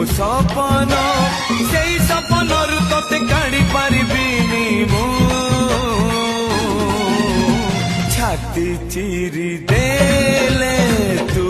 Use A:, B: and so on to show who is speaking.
A: सपन से सपनर तोते काढ़ी पारिबिनी मु छाती चिरी देले तू।